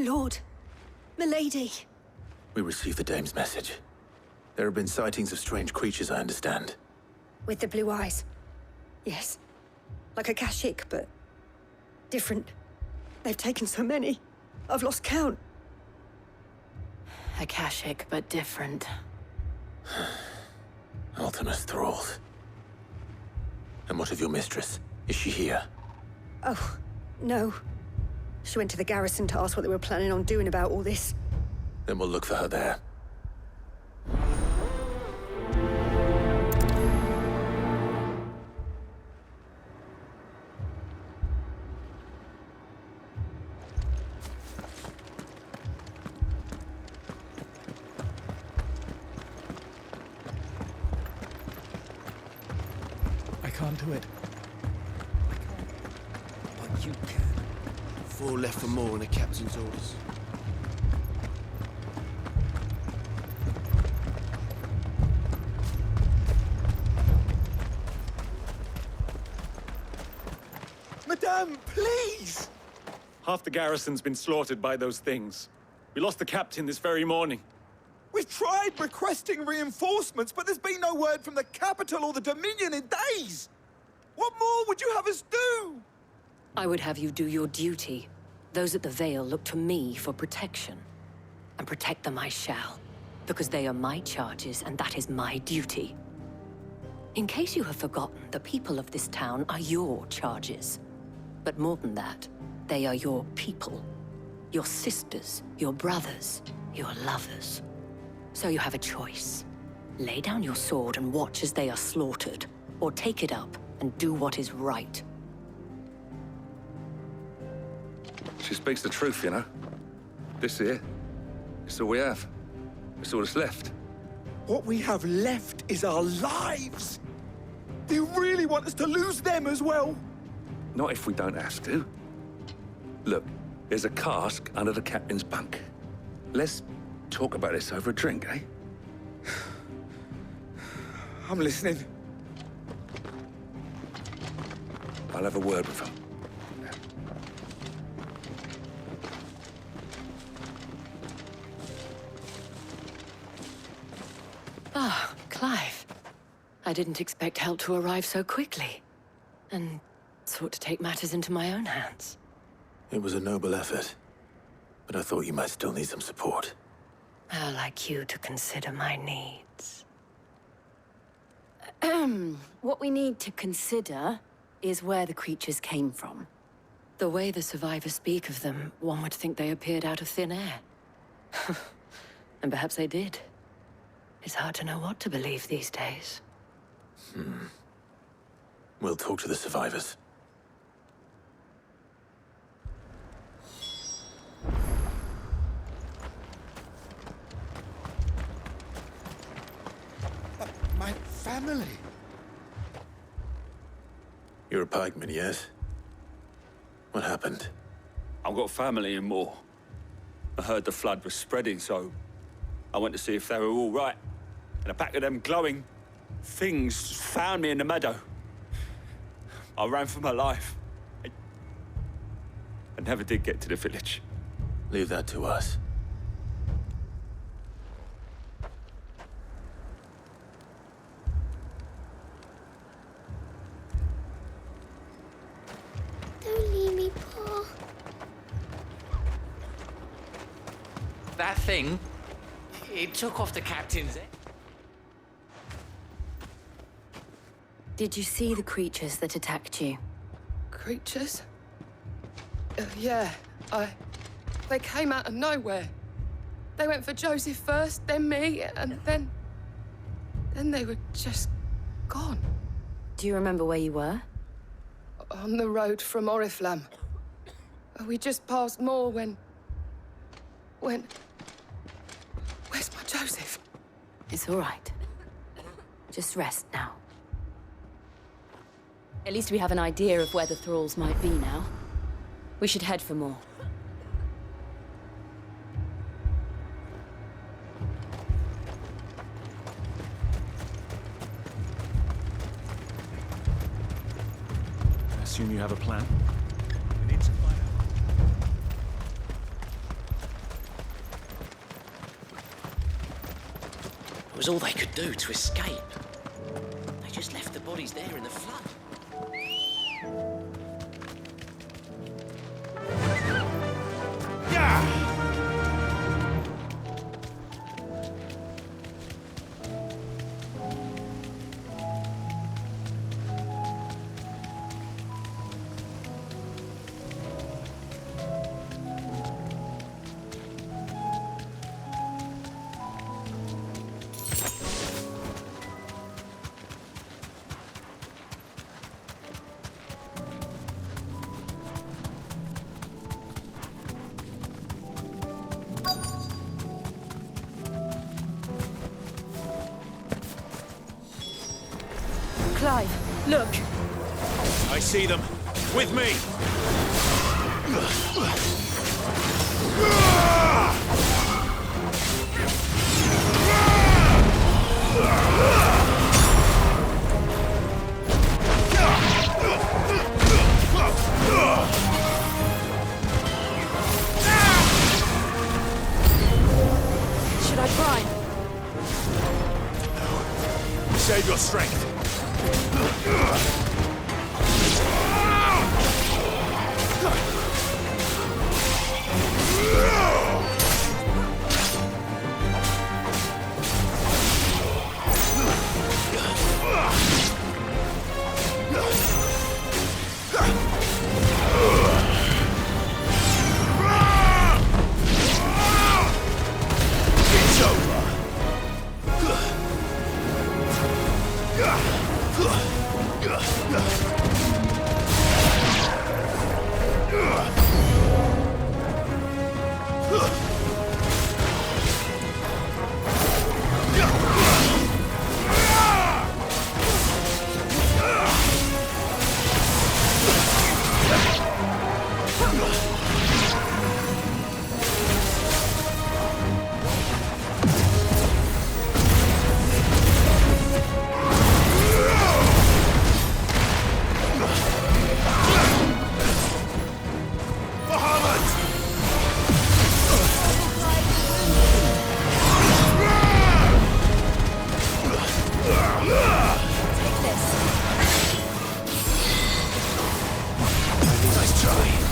lord. Milady. We received the dame's message. There have been sightings of strange creatures, I understand. With the blue eyes. Yes. Like a Kashik, but different. They've taken so many. I've lost count. A Kashik, but different. Ultimus thralls. And what of your mistress? Is she here? Oh, no. She went to the garrison to ask what they were planning on doing about all this. Then we'll look for her there. I can't do it. I can't. But you can. 4 left for more in the captain's orders. Madame, please! Half the garrison's been slaughtered by those things. We lost the captain this very morning. We've tried requesting reinforcements, but there's been no word from the capital or the Dominion in days! What more would you have us do? I would have you do your duty. Those at the Vale look to me for protection. And protect them I shall. Because they are my charges, and that is my duty. In case you have forgotten, the people of this town are your charges. But more than that, they are your people. Your sisters, your brothers, your lovers. So you have a choice. Lay down your sword and watch as they are slaughtered, or take it up and do what is right. She speaks the truth, you know. This here, it's all we have. It's all that's left. What we have left is our lives! Do you really want us to lose them as well? Not if we don't have to. Look, there's a cask under the captain's bunk. Let's talk about this over a drink, eh? I'm listening. I'll have a word with him. Ah, Clive. I didn't expect help to arrive so quickly. And sought to take matters into my own hands. It was a noble effort, but I thought you might still need some support. I'd like you to consider my needs. What we need to consider is where the creatures came from. The way the survivors speak of them, one would think they appeared out of thin air. And perhaps they did. It's hard to know what to believe these days. We'll talk to the survivors. My family. You're a pikeman, yes? What happened? I've got family in Moor. I heard the flood was spreading, so I went to see if they were all right. And a pack of them glowing things found me in the meadow. I ran for my life. I never did get to the village. Leave that to us. Don't leave me, Paul. That thing, it took off the captain's head. Did you see the creatures that attacked you? Creatures? Yeah, They came out of nowhere. They went for Joseph first, then me, and then they were just gone. Do you remember where you were? On the road from Oriflamme. We just passed Moor when... Where's my Joseph? It's all right. Just rest now. At least we have an idea of where the thralls might be now. We should head for more. I assume you have a plan? We need to find was all they could do to escape. They just left the bodies there in the flood. Clive, look. I see them. With me. Should I try? Save your strength. It's over. Nice try.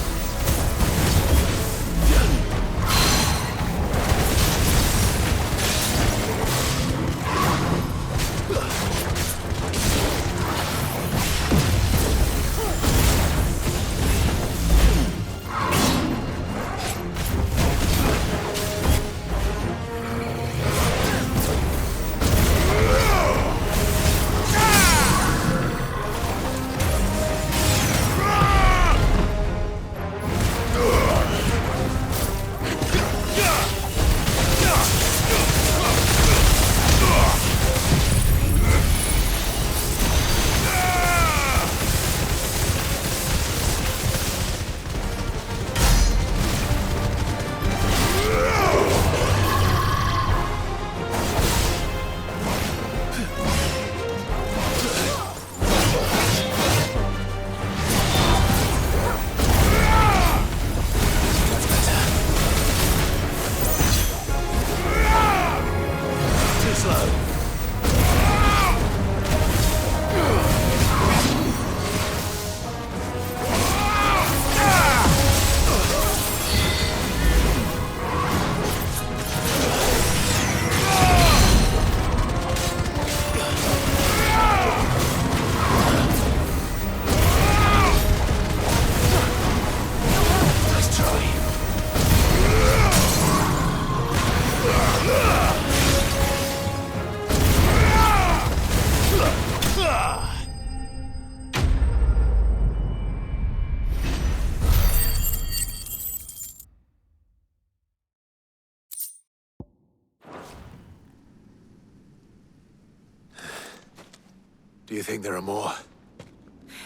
Do you think there are more?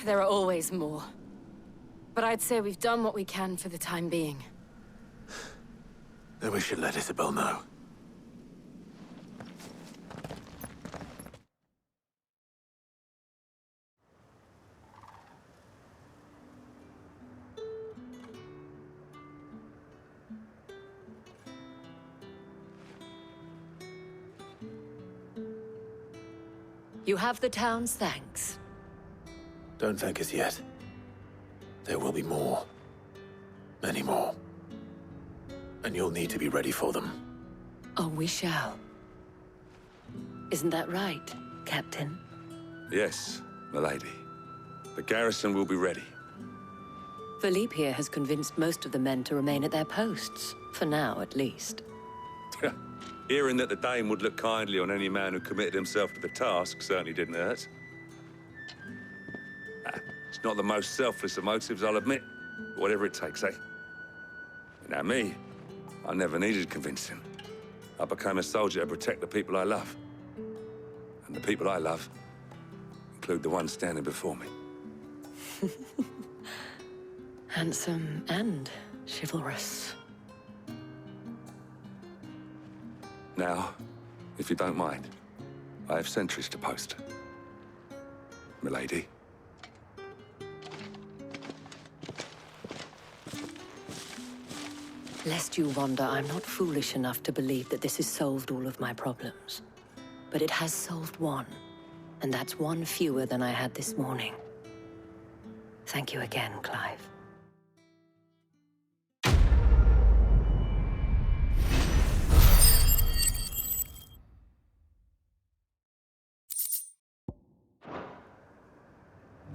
There are always more. But I'd say we've done what we can for the time being. Then we should let Isabel know. You have the town's thanks. Don't thank us yet. There will be more. Many more. And you'll need to be ready for them. Oh, we shall. Isn't that right, Captain? Yes, milady. The garrison will be ready. Philippe here has convinced most of the men to remain at their posts. For now, at least. Hearing that the Dame would look kindly on any man who committed himself to the task certainly didn't hurt. It's not the most selfless of motives, I'll admit. But whatever it takes, eh? Now me, I never needed convincing. I became a soldier to protect the people I love. And the people I love include the ones standing before me. Handsome and chivalrous. Now, if you don't mind, I have sentries to post. Milady. Lest you wonder, I'm not foolish enough to believe that this has solved all of my problems. But it has solved one, and that's one fewer than I had this morning. Thank you again, Clive.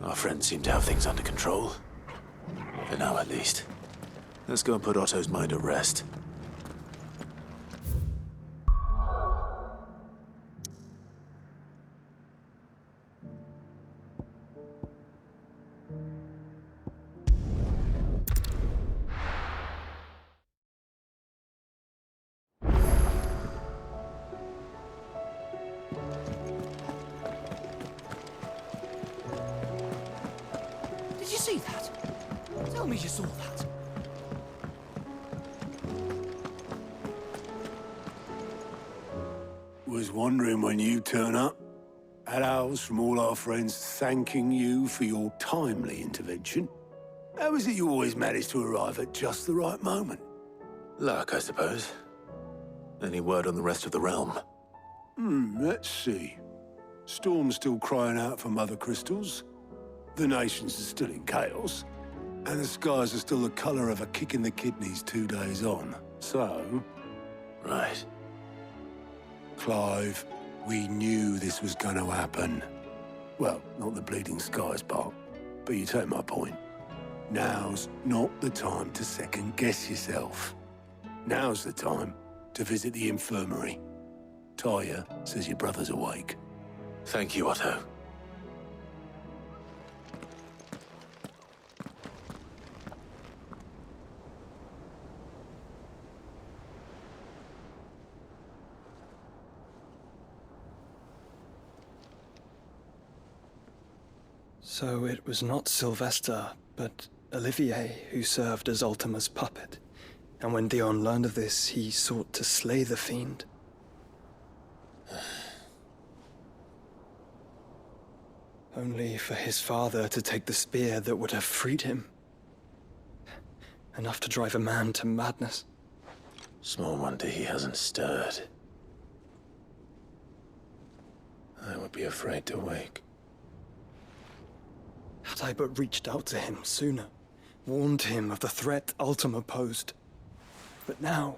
Our friends seem to have things under control. For now, at least. Let's go and put Otto's mind at rest. Did you see that? Tell me you saw that. Was wondering when you turn up. Had owls from all our friends thanking you for your timely intervention. How is it you always manage to arrive at just the right moment? Luck, I suppose. Any word on the rest of the realm? Let's see. Storm's still crying out for mother crystals. The nations are still in chaos. And the skies are still the colour of a kick in the kidneys 2 days on. So... Right. Clive, we knew this was going to happen. Well, not the bleeding skies part, but you take my point. Now's not the time to second-guess yourself. Now's the time to visit the infirmary. Talia says your brother's awake. Thank you, Otto. So it was not Sylvester, but Olivier who served as Ultima's puppet. And when Dion learned of this, he sought to slay the fiend. Only for his father to take the spear that would have freed him. Enough to drive a man to madness. Small wonder he hasn't stirred. I would be afraid to wake. Had I but reached out to him sooner, warned him of the threat Ultima posed. But now,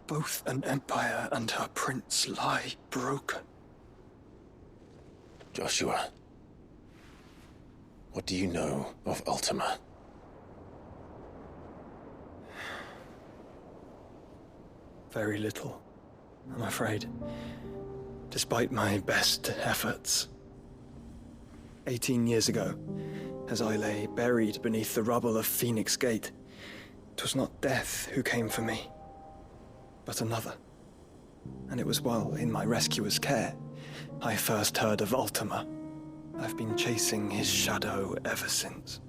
both an empire and her prince lie broken. Joshua, what do you know of Ultima? Very little, I'm afraid. Despite my best efforts. 18 years ago, as I lay buried beneath the rubble of Phoenix Gate, 'twas not death who came for me, but another. And it was while in my rescuer's care, I first heard of Ultima. I've been chasing his shadow ever since.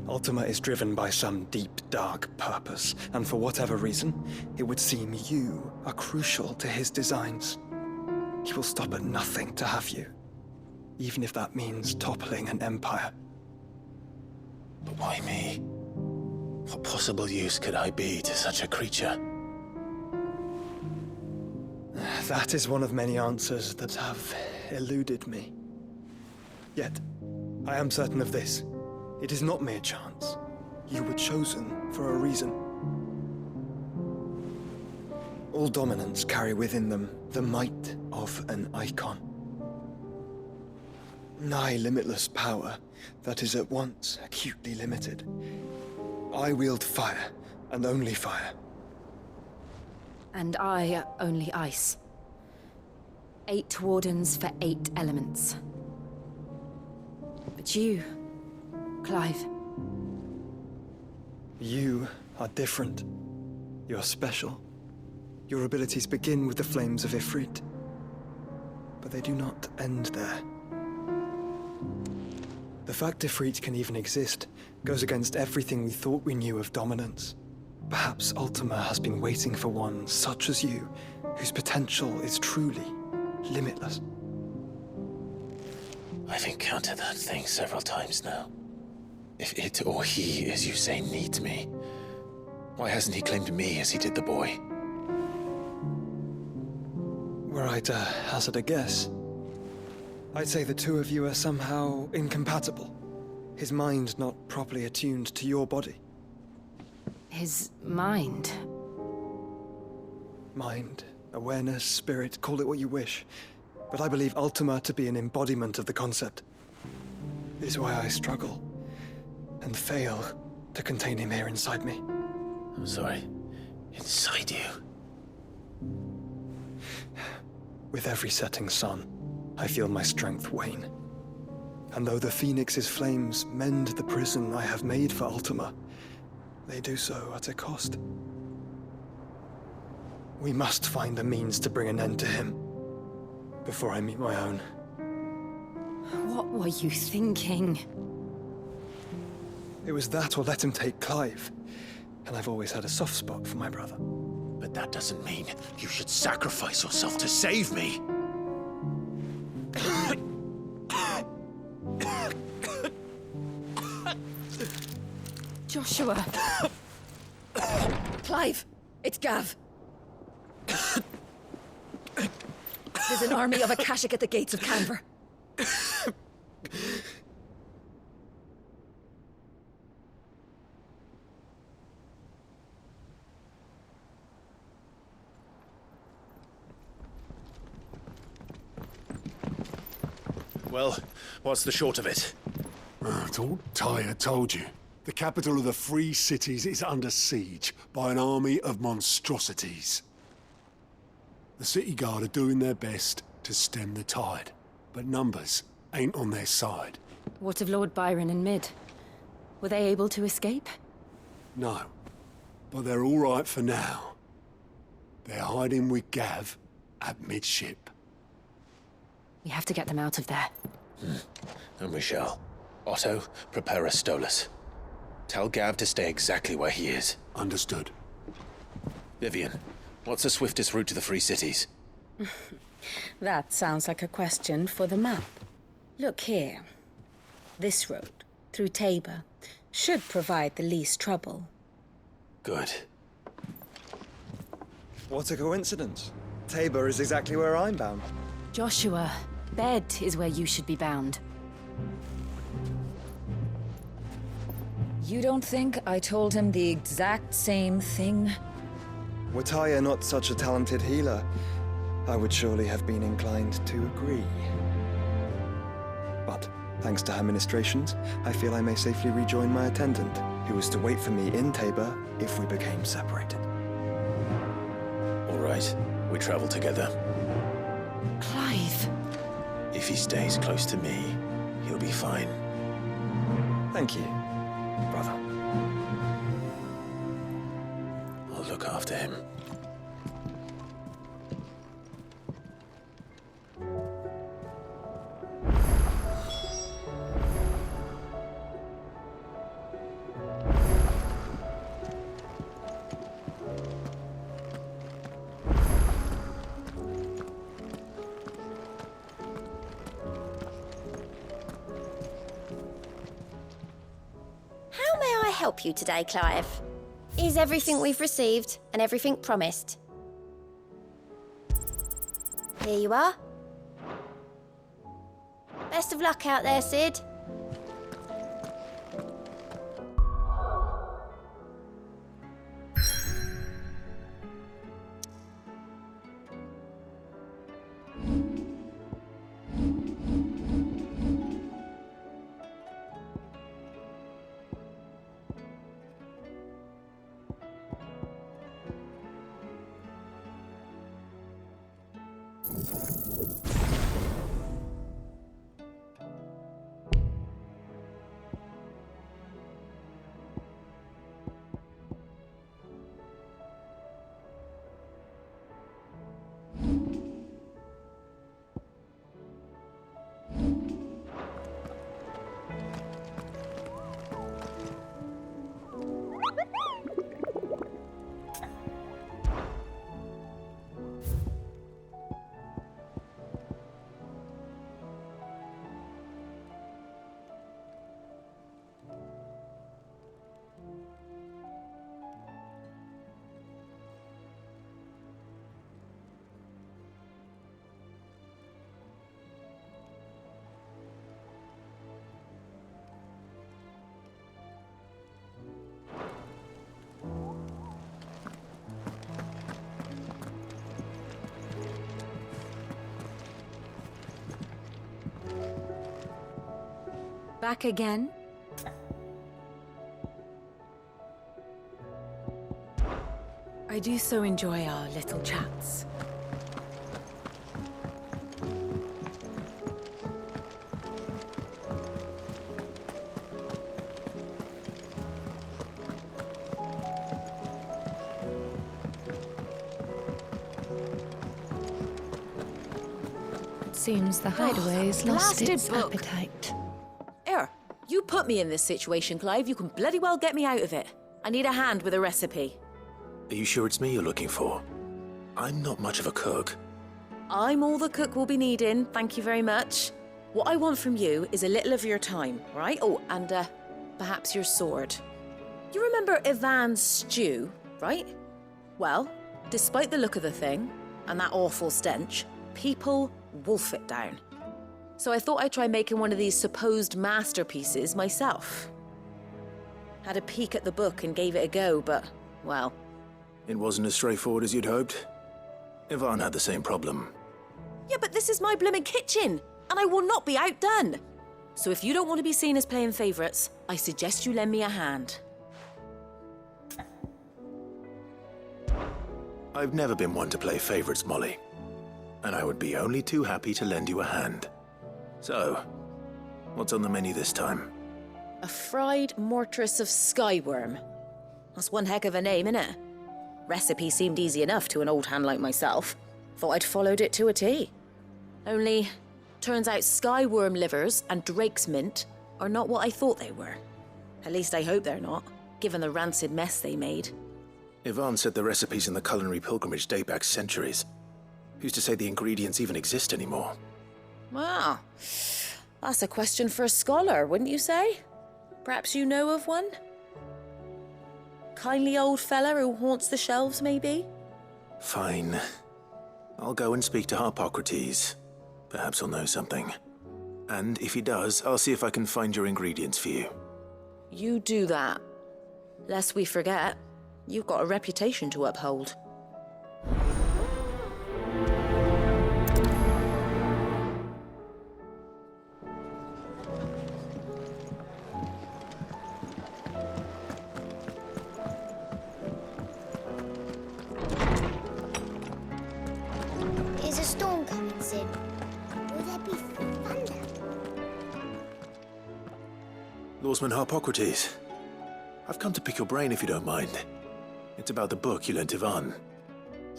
Ultima is driven by some deep, dark purpose, and for whatever reason, it would seem you are crucial to his designs. He will stop at nothing to have you, even if that means toppling an empire. But why me? What possible use could I be to such a creature? That is one of many answers that have eluded me. Yet, I am certain of this. It is not mere chance. You were chosen for a reason. All dominants carry within them the might of an icon. Nigh limitless power that is at once acutely limited. I wield fire, and only fire. And I only ice. 8 wardens for 8 elements. But you, Clive. You are different. You're special. Your abilities begin with the flames of Ifrit. But they do not end there. The fact Ifrit can even exist goes against everything we thought we knew of dominance. Perhaps Ultima has been waiting for one such as you, whose potential is truly limitless. I've encountered that thing several times now. If it or he, as you say, needs me, why hasn't he claimed me as he did the boy? Were I to hazard a guess, I'd say the two of you are somehow incompatible. His mind not properly attuned to your body. His mind? Mind, awareness, spirit, call it what you wish. But I believe Ultima to be an embodiment of the concept. It is why I struggle and fail to contain him here inside me. I'm sorry. Inside you? With every setting sun, I feel my strength wane. And though the Phoenix's flames mend the prison I have made for Ultima, they do so at a cost. We must find a means to bring an end to him before I meet my own. What were you thinking? It was that or let him take Clive. And I've always had a soft spot for my brother. But that doesn't mean you should sacrifice yourself to save me. Joshua! Clive! It's Gav! There's an army of Akashic at the gates of Canver. Well, what's the short of it? It's all Tyre told you. The capital of the Free Cities is under siege by an army of monstrosities. The city guard are doing their best to stem the tide, but numbers ain't on their side. What of Lord Byron and Mid? Were they able to escape? No, but they're all right for now. They're hiding with Gav at midship. We have to get them out of there. And we shall. Otto, prepare a Stolas. Tell Gav to stay exactly where he is. Understood. Vivian, what's the swiftest route to the Free Cities? That sounds like a question for the map. Look here. This road, through Tabor, should provide the least trouble. Good. What a coincidence. Tabor is exactly where I'm bound. Joshua, bed is where you should be bound. You don't think I told him the exact same thing? Were Tyre not such a talented healer, I would surely have been inclined to agree. But, thanks to her ministrations, I feel I may safely rejoin my attendant, who was to wait for me in Tabor if we became separated. All right, we travel together. Clive! If he stays close to me, he'll be fine. Thank you, brother. I'll look after him. How may I help you today, Clive? Is everything we've received and everything promised? Here you are. Best of luck out there, Sid. Back again? I do so enjoy our little chats. Seems the hideaway's lost its appetite. Here, you put me in this situation, Clive. You can bloody well get me out of it. I need a hand with a recipe. Are you sure it's me you're looking for? I'm not much of a cook. I'm all the cook will be needing, thank you very much. What I want from you is a little of your time, right? Oh, and perhaps your sword. You remember Ivan's stew, right? Well, despite the look of the thing, and that awful stench, people wolf it down. So I thought I'd try making one of these supposed masterpieces myself. Had a peek at the book and gave it a go, but, well... It wasn't as straightforward as you'd hoped. Ivan had the same problem. Yeah, but this is my blimmin' kitchen, and I will not be outdone. So if you don't want to be seen as playing favourites, I suggest you lend me a hand. I've never been one to play favourites, Molly. And I would be only too happy to lend you a hand. So, what's on the menu this time? A fried mortress of skyworm. That's one heck of a name, innit? Recipe seemed easy enough to an old hand like myself. Thought I'd followed it to a T. Only, turns out skyworm livers and drake's mint are not what I thought they were. At least I hope they're not, given the rancid mess they made. Ivan said the recipes in the culinary pilgrimage date back centuries. Who's to say the ingredients even exist anymore? Wow. That's a question for a scholar, wouldn't you say? Perhaps you know of one? Kindly old fella who haunts the shelves, maybe? Fine. I'll go and speak to Harpocrates. Perhaps he'll know something. And if he does, I'll see if I can find your ingredients for you. You do that. Lest we forget, you've got a reputation to uphold. Is a storm coming, Sid? Will there be thunder? Lawsman Harpocrates. I've come to pick your brain if you don't mind. It's about the book you lent Ivan.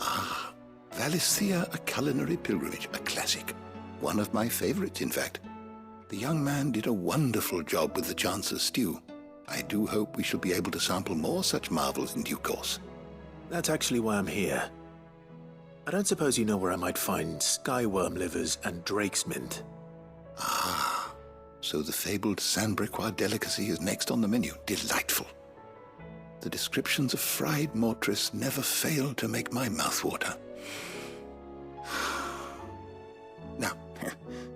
Ah, Valisthea, A Culinary Pilgrimage, a classic. One of my favorites, in fact. The young man did a wonderful job with the Chance's stew. I do hope we shall be able to sample more such marvels in due course. That's actually why I'm here. I don't suppose you know where I might find skyworm livers and drake's mint. Ah, so the fabled Sandbrequois delicacy is next on the menu. Delightful. The descriptions of fried mortress never fail to make my mouth water. Now,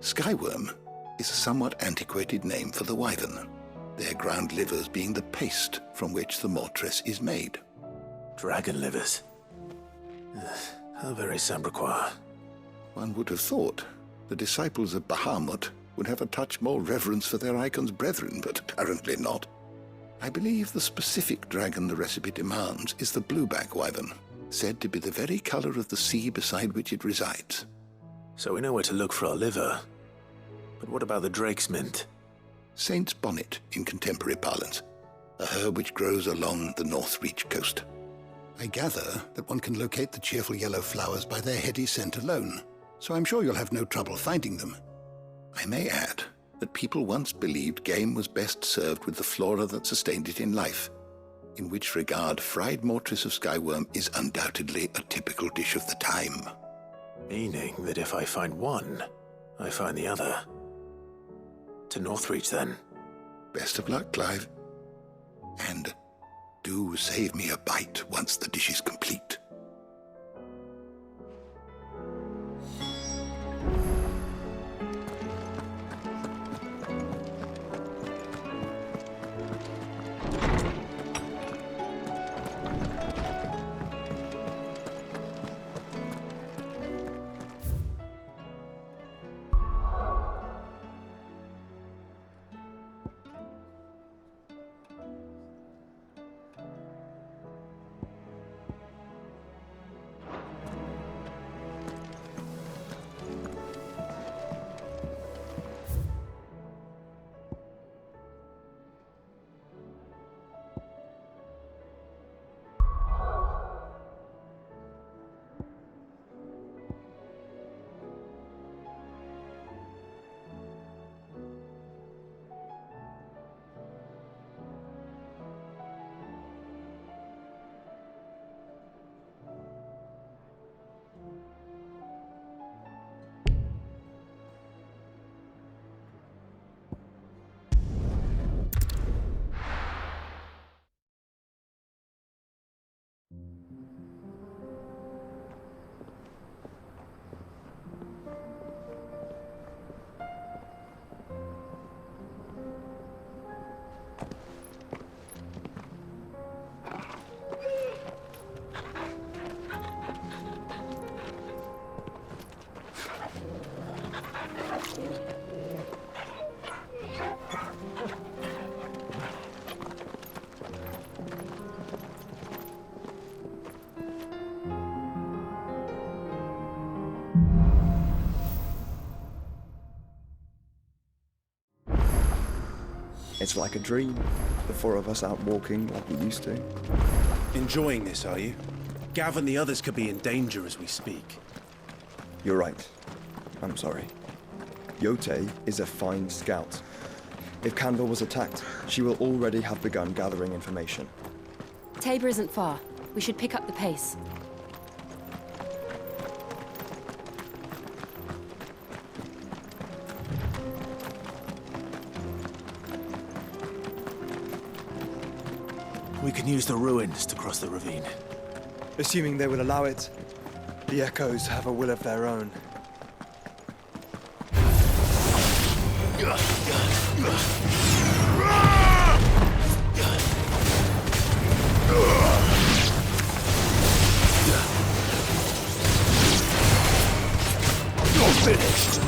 skyworm, is a somewhat antiquated name for the wyvern, their ground livers being the paste from which the mortress is made. Dragon livers. How very Sambraquois. One would have thought the disciples of Bahamut would have a touch more reverence for their icon's brethren, but apparently not. I believe the specific dragon the recipe demands is the blueback wyvern, said to be the very color of the sea beside which it resides. So we know where to look for our liver. But what about the drake's mint? Saint's bonnet in contemporary parlance, a herb which grows along the North Reach coast. I gather that one can locate the cheerful yellow flowers by their heady scent alone, so I'm sure you'll have no trouble finding them. I may add that people once believed game was best served with the flora that sustained it in life, in which regard fried mortress of skyworm is undoubtedly a typical dish of the time. Meaning that if I find one, I find the other. To Northreach, then. Best of luck, Clive. And do save me a bite once the dish is complete. It's like a dream. The four of us out walking like we used to. Enjoying this, are you? Gav and the others could be in danger as we speak. You're right. I'm sorry. Yote is a fine scout. If Canville was attacked, she will already have begun gathering information. Tabor isn't far. We should pick up the pace. We can use the ruins to cross the ravine. Assuming they will allow it, the Echoes have a will of their own. You're finished!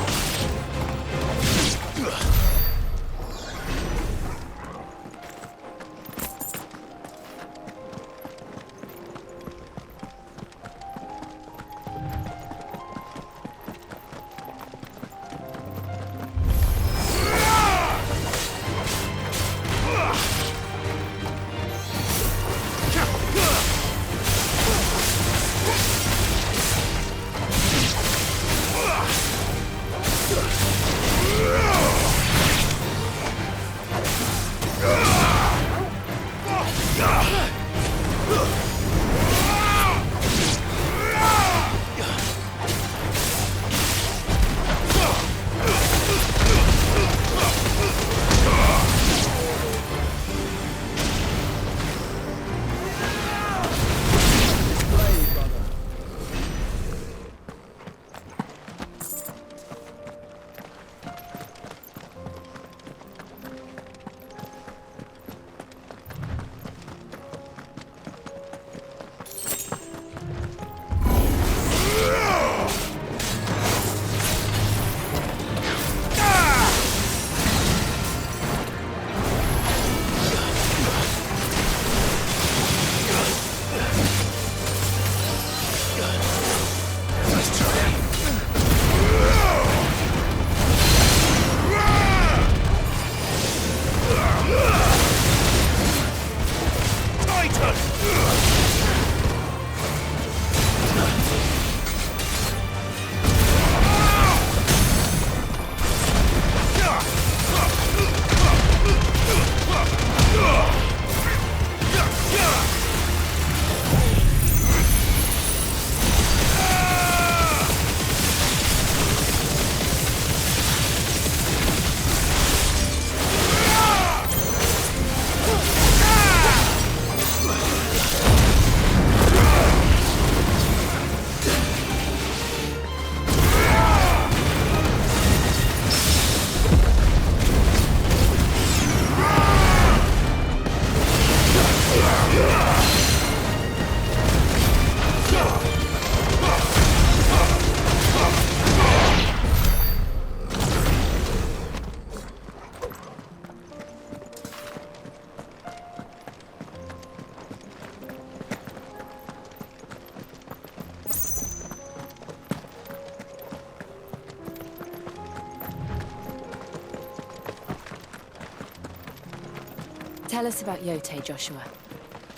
Tell us about Yote, Joshua.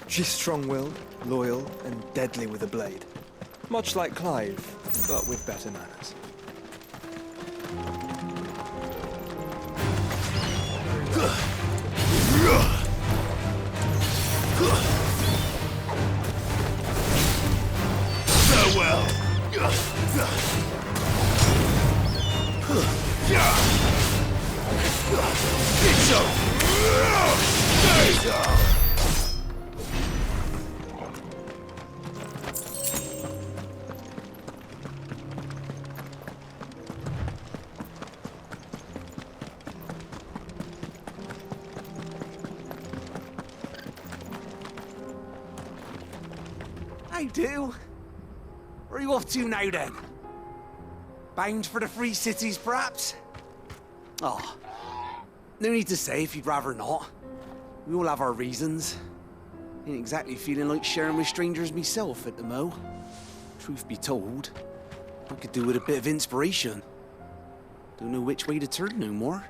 She's strong-willed, loyal, and deadly with a blade. Much like Clive, but with better manners. Farewell! I do. Where are you off to now, then? Bound for the Free Cities, perhaps? Oh, no need to say if you'd rather not. We all have our reasons. Ain't exactly feeling like sharing with strangers myself at the mo. Truth be told, I could do with a bit of inspiration. Don't know which way to turn no more.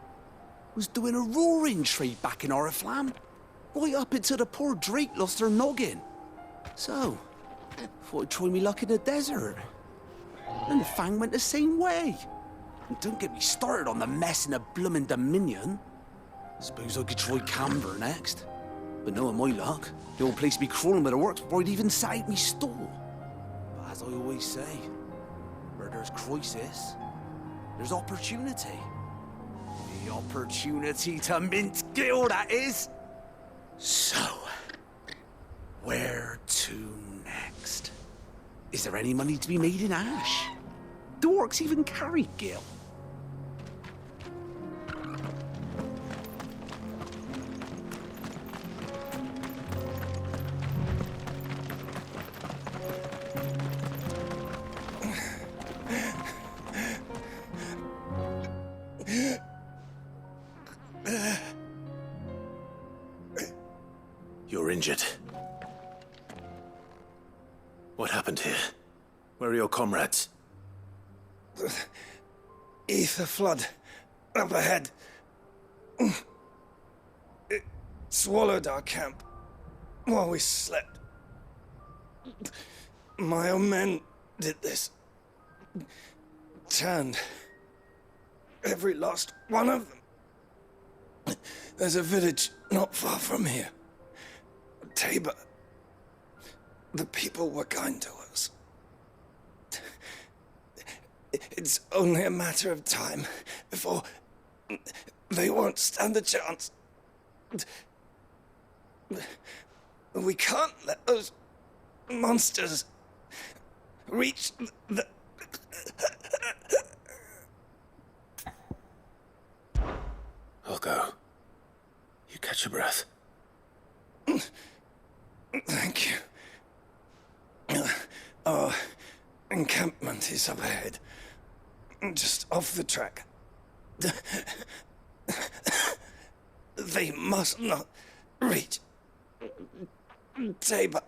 Was doing a roaring trade back in Oriflamme. Right up until the poor Drake lost her noggin. So, thought I'd try me luck in the desert. And the Fang went the same way. And don't get me started on the mess in the bloomin' Dominion. Suppose I could try Camber next. But knowing my luck, the old place be crawling with the works before I'd even sat out me stall. But as I always say, where there's crisis, there's opportunity. The opportunity to mint Gil, that is. So, where to next? Is there any money to be made in Ash? Do orcs even carry Gil? You're injured. What happened here? Where are your comrades? Ether flood. Up ahead. It swallowed our camp while we slept. My own men did this. Turned every last one of them. There's a village not far from here. Tabor. The people were kind to us. It's only a matter of time before they won't stand a chance. We can't let those monsters reach the... I'll go. You catch your breath. Thank you. Our encampment is up ahead. Just off the track. They must not reach Tabor.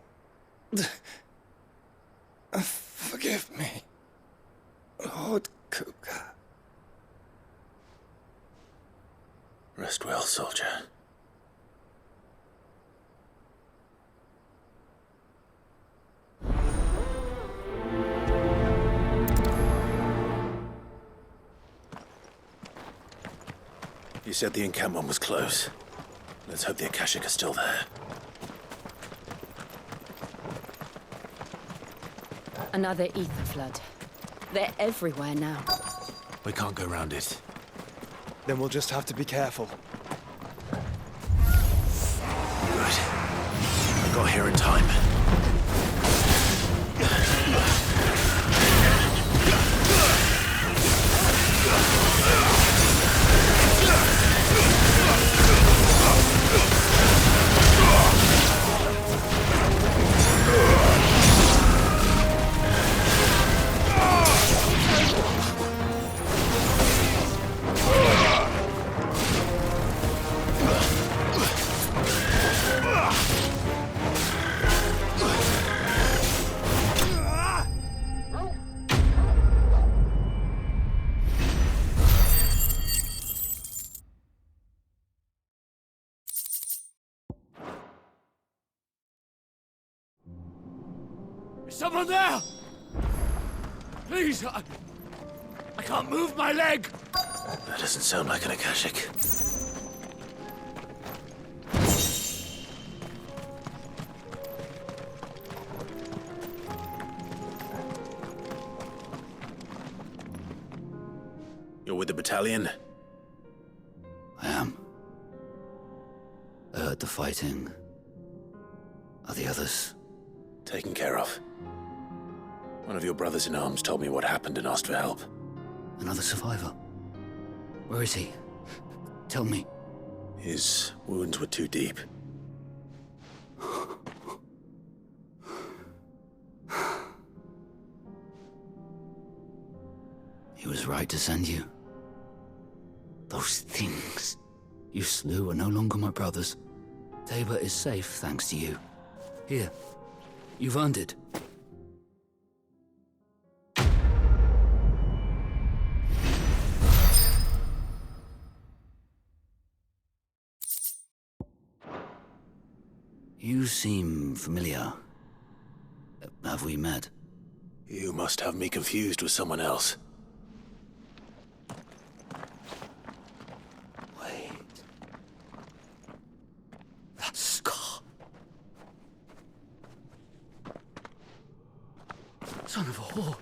Forgive me, Lord Kuka. Rest well, soldier. You said the encampment was close. Let's hope the Akashic are still there. Another ether flood. They're everywhere now. We can't go round it. Then we'll just have to be careful. Good. I got here in time. Someone there! Please, I can't move my leg! That doesn't sound like an Akashic. You're with the battalion? I am. I heard the fighting. Are the others? Taken care of. One of your brothers-in-arms told me what happened and asked for help. Another survivor? Where is he? Tell me. His wounds were too deep. He was right to send you. Those things you slew are no longer my brothers. Tabor is safe thanks to you. Here, you've earned it. You seem familiar. Have we met? You must have me confused with someone else. Wait. That scar. Son of a whore.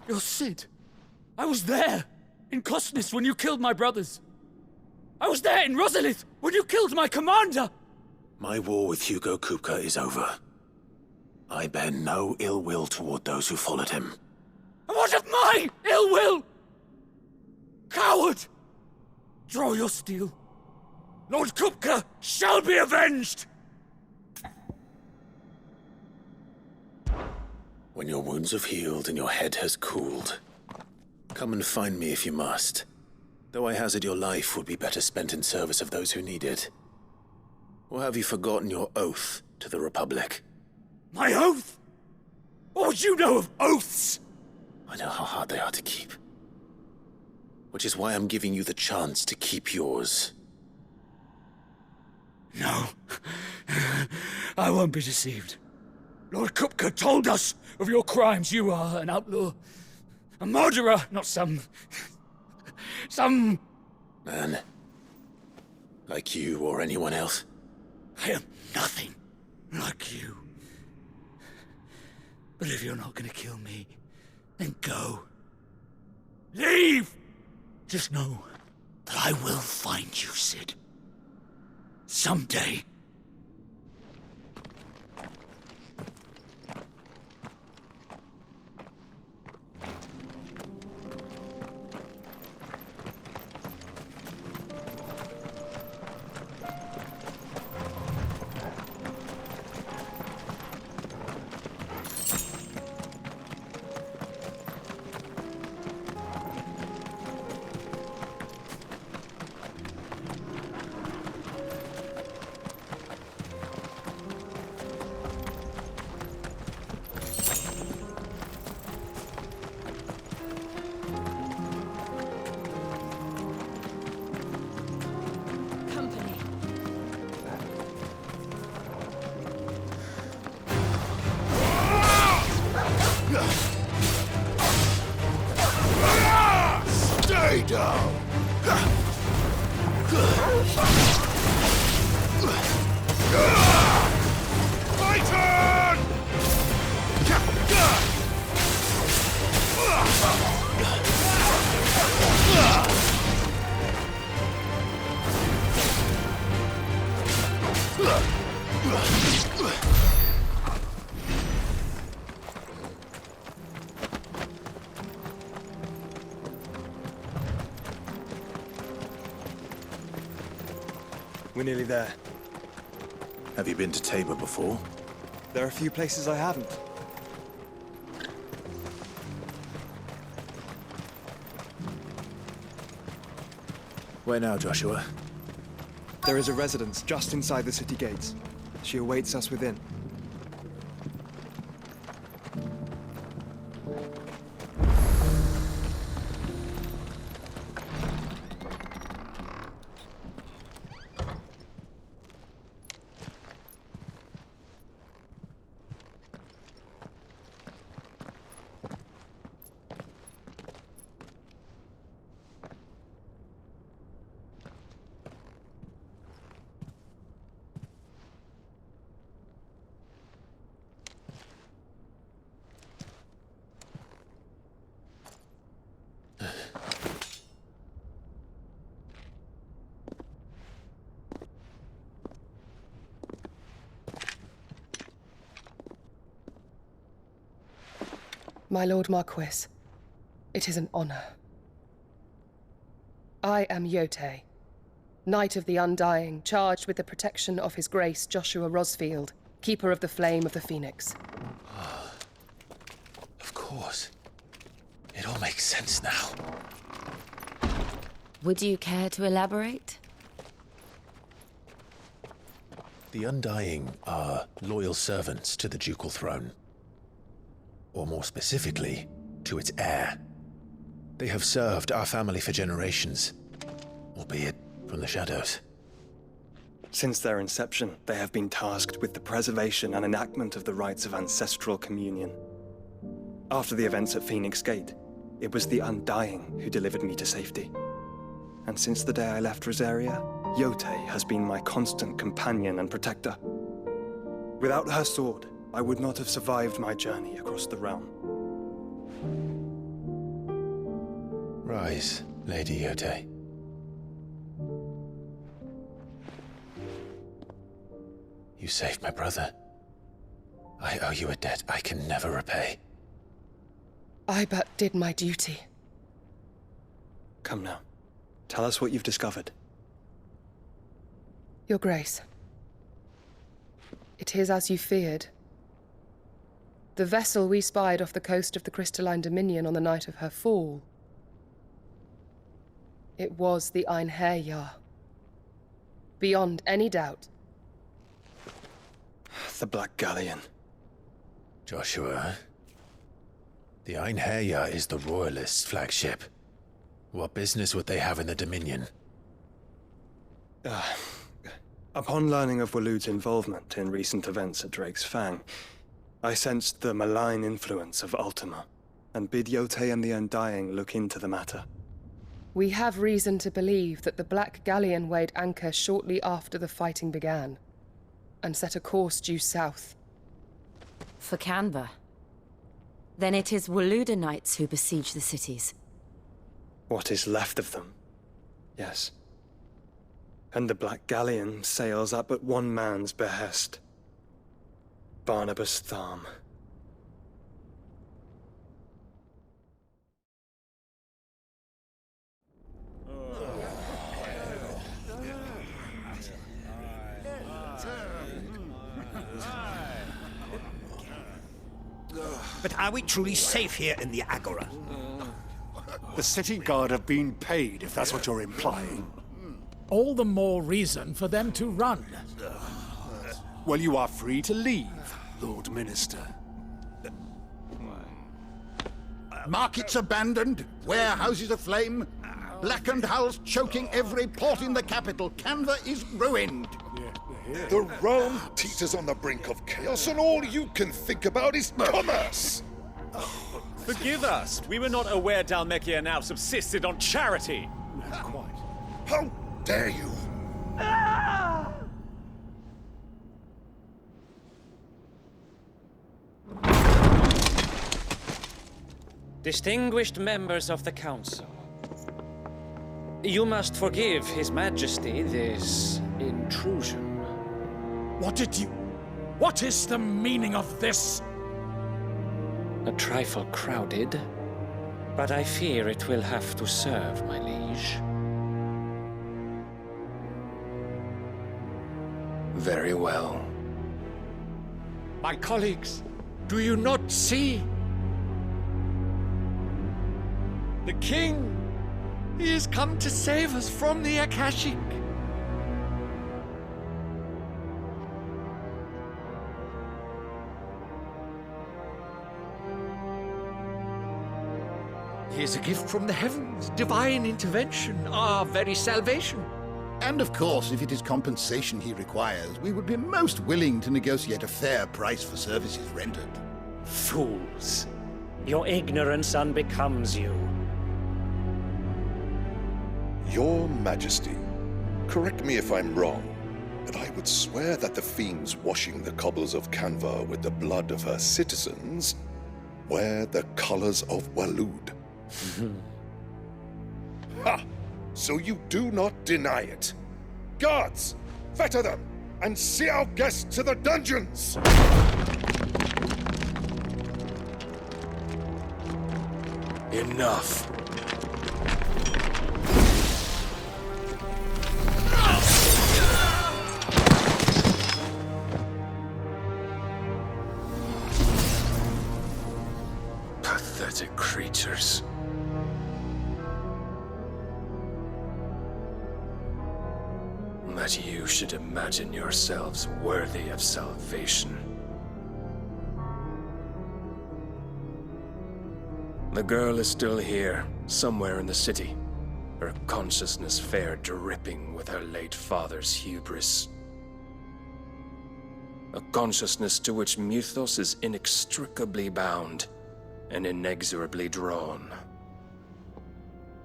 You're Sid. I was there, in Cosnes, when you killed my brothers. I was there in Rosalith, when you killed my commander! My war with Hugo Kupka is over. I bear no ill will toward those who followed him. And what of my ill will? Coward! Draw your steel. Lord Kupka shall be avenged! When your wounds have healed and your head has cooled, come and find me if you must. Though I hazard your life would be better spent in service of those who need it. Or have you forgotten your oath to the Republic? My oath? What would you know of oaths? I know how hard they are to keep. Which is why I'm giving you the chance to keep yours. No. I won't be deceived. Lord Kupka told us of your crimes. You are an outlaw. A murderer, not some man. Like you or anyone else. I am nothing like you. But if you're not gonna kill me, then go. Leave! Just know that I will find you, Sid. Someday. Stay down! My turn! We're nearly there. Have you been to Tabor before? There are a few places I haven't. Where now, Joshua? There is a residence just inside the city gates. She awaits us within. My Lord Marquis, it is an honor. I am Yote, Knight of the Undying, charged with the protection of His Grace Joshua Rosfield, Keeper of the Flame of the Phoenix. Of course. It all makes sense now. Would you care to elaborate? The Undying are loyal servants to the ducal throne. Or more specifically, to its heir. They have served our family for generations, albeit from the shadows. Since their inception, they have been tasked with the preservation and enactment of the rites of ancestral communion. After the events at Phoenix Gate, it was the Undying who delivered me to safety. And since the day I left Rosaria, Yote has been my constant companion and protector. Without her sword, I would not have survived my journey across the realm. Rise, Lady Yote. You saved my brother. I owe you a debt I can never repay. I but did my duty. Come now. Tell us what you've discovered. Your Grace. It is as you feared. The vessel we spied off the coast of the Crystalline Dominion on the night of her fall. It was the Einherjar. Beyond any doubt. The Black Galleon. Joshua, the Einherjar is the Royalists' flagship. What business would they have in the Dominion? Upon learning of Waloed's involvement in recent events at Drake's Fang, I sensed the malign influence of Ultima, and bid Yote and the Undying look into the matter. We have reason to believe that the Black Galleon weighed anchor shortly after the fighting began, and set a course due south. For Canva. Then it is Waloed knights who besiege the cities. What is left of them? Yes. And the Black Galleon sails at but one man's behest. Barnabas Tharm. But are we truly safe here in the Agora? The city guard have been paid, if that's what you're implying. All the more reason for them to run. Well, you are free to leave, Lord Minister. Markets abandoned, warehouses aflame, blackened hulls choking every port in the capital. Canva is ruined. The realm teeters on the brink of chaos, and all you can think about is commerce! Forgive us. We were not aware Dhalmekia now subsisted on charity. Quite. How dare you? Distinguished members of the Council, you must forgive His Majesty this intrusion. What is the meaning of this? A trifle crowded, but I fear it will have to serve, my liege. Very well. My colleagues, do you not see? The King! He has come to save us from the Akashic! He is a gift from the heavens, divine intervention, our very salvation. And of course, if it is compensation he requires, we would be most willing to negotiate a fair price for services rendered. Fools! Your ignorance unbecomes you. Your Majesty, correct me if I'm wrong, but I would swear that the fiends washing the cobbles of Canva with the blood of her citizens wear the colors of Waloed. Ha! So you do not deny it. Guards, fetter them, and see our guests to the dungeons! Enough. Pathetic creatures. That you should imagine yourselves worthy of salvation. The girl is still here, somewhere in the city, her consciousness fair dripping with her late father's hubris. A consciousness to which Mythos is inextricably bound and inexorably drawn.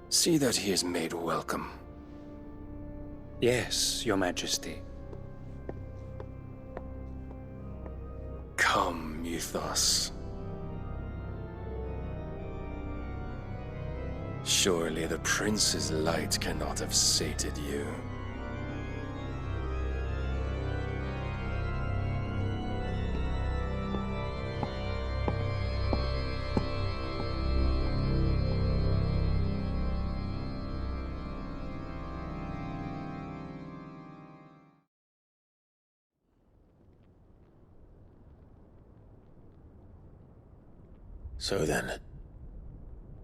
See that he is made welcome. Yes, Your Majesty. Come, Mythos. Surely the prince's light cannot have sated you. So then,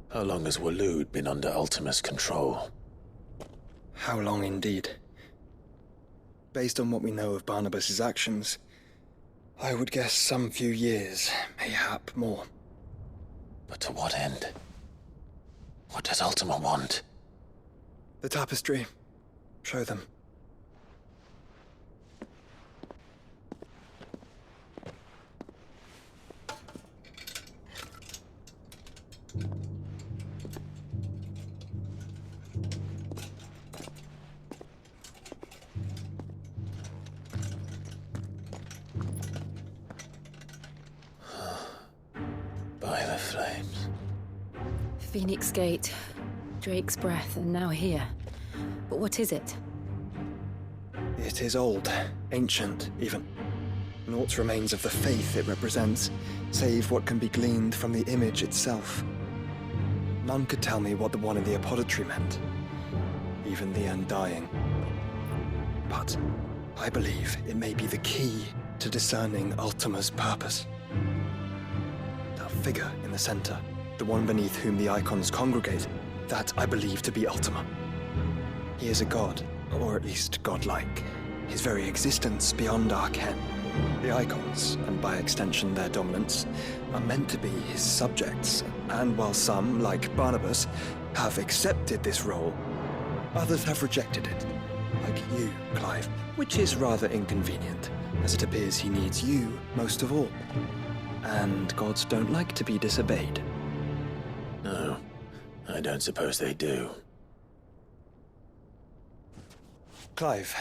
how long has Waloed been under Ultima's control? How long indeed? Based on what we know of Barnabas's actions, I would guess some few years, mayhap more. But to what end? What does Ultima want? The tapestry. Show them. By the flames. Phoenix Gate, Drake's Breath, and now here. But what is it? It is old, ancient, even. Naught remains of the faith it represents, save what can be gleaned from the image itself. None could tell me what the one in the apothecary meant, even the Undying. But I believe it may be the key to discerning Ultima's purpose. That figure in the center, the one beneath whom the icons congregate, that I believe to be Ultima. He is a god, or at least godlike, his very existence beyond our ken. The icons, and by extension their dominants, are meant to be his subjects, and while some, like Barnabas, have accepted this role, others have rejected it, like you, Clive, which is rather inconvenient, as it appears he needs you most of all. And gods don't like to be disobeyed. No, I don't suppose they do. Clive,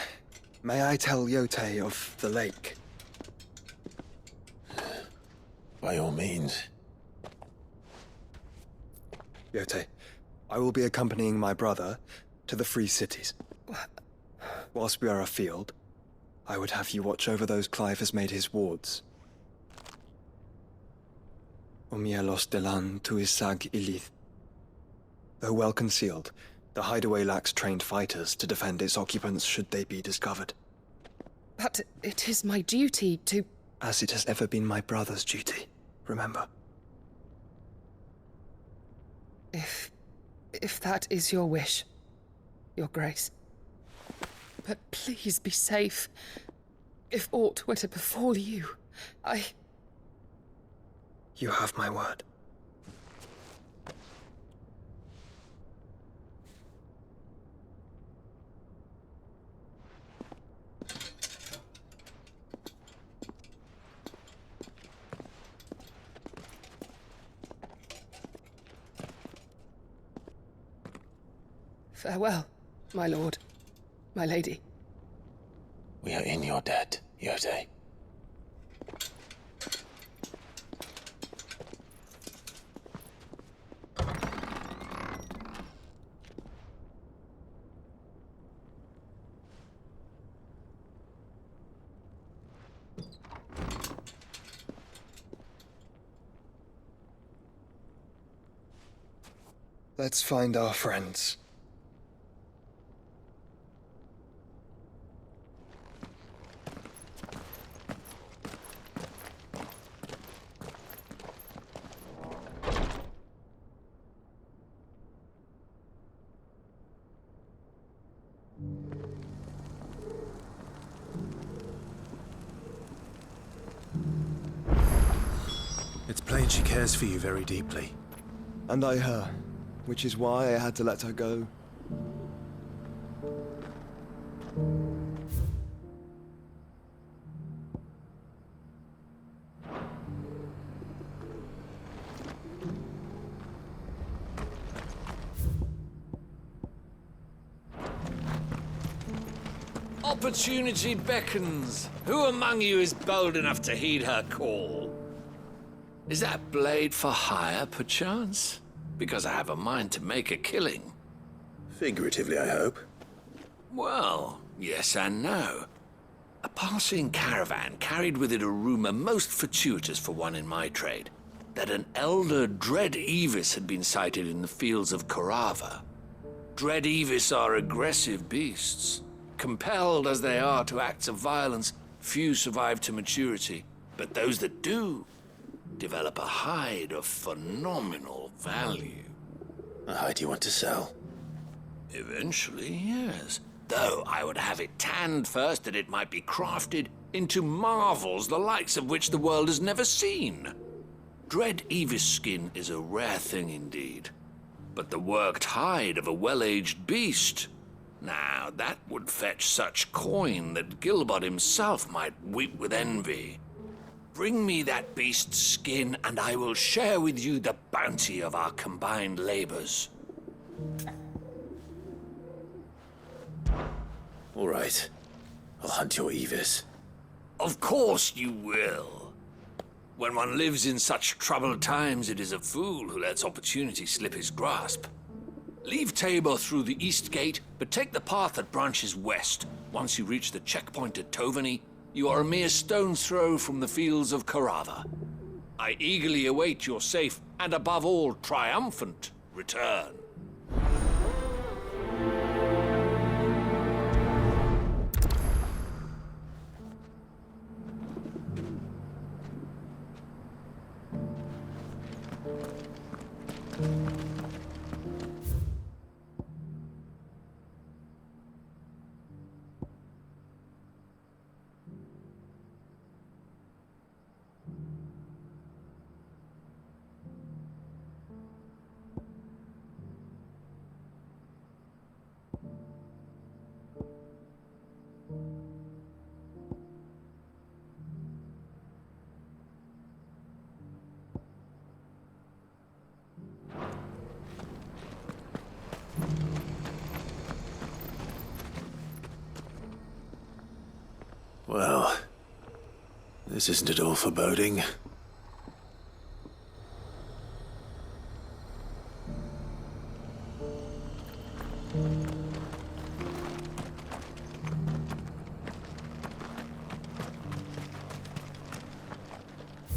may I tell Yote of the lake? By all means. Yote, I will be accompanying my brother to the Free Cities. Whilst we are afield, I would have you watch over those Clive has made his wards. Omielos delan tuisag ilith. Though well concealed, the hideaway lacks trained fighters to defend its occupants should they be discovered. But it is my duty to... As it has ever been my brother's duty, remember. If that is your wish, Your Grace. But please be safe. If aught were to befall you, You have my word. Farewell, my lord, my lady. We are in your debt, Yote. Let's find our friends. It's plain she cares for you very deeply. And I her, which is why I had to let her go. Opportunity beckons. Who among you is bold enough to heed her call? Is that blade for hire, perchance? Because I have a mind to make a killing. Figuratively, I hope. Well, yes and no. A passing caravan carried with it a rumor most fortuitous for one in my trade, that an elder Dread Evis had been sighted in the fields of Corava. Dread Evis are aggressive beasts. Compelled as they are to acts of violence, few survive to maturity, but those that do develop a hide of phenomenal value. A hide you want to sell? Eventually, yes. Though I would have it tanned first that it might be crafted into marvels the likes of which the world has never seen. Dread Evis skin is a rare thing indeed. But the worked hide of a well-aged beast, now that would fetch such coin that Gilbert himself might weep with envy. Bring me that beast's skin, and I will share with you the bounty of our combined labors. All right. I'll hunt your Evis. Of course you will. When one lives in such troubled times, it is a fool who lets opportunity slip his grasp. Leave Tabor through the east gate, but take the path that branches west. Once you reach the checkpoint at Tovany, you are a mere stone's throw from the fields of Corava. I eagerly await your safe, and above all, triumphant return. Well, this isn't at all foreboding.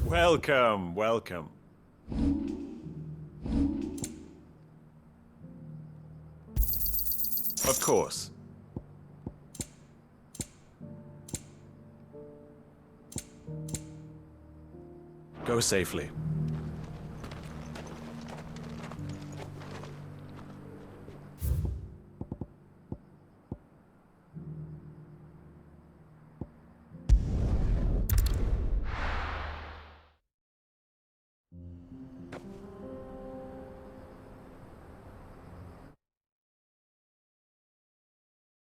Welcome, welcome. Of course. Go safely.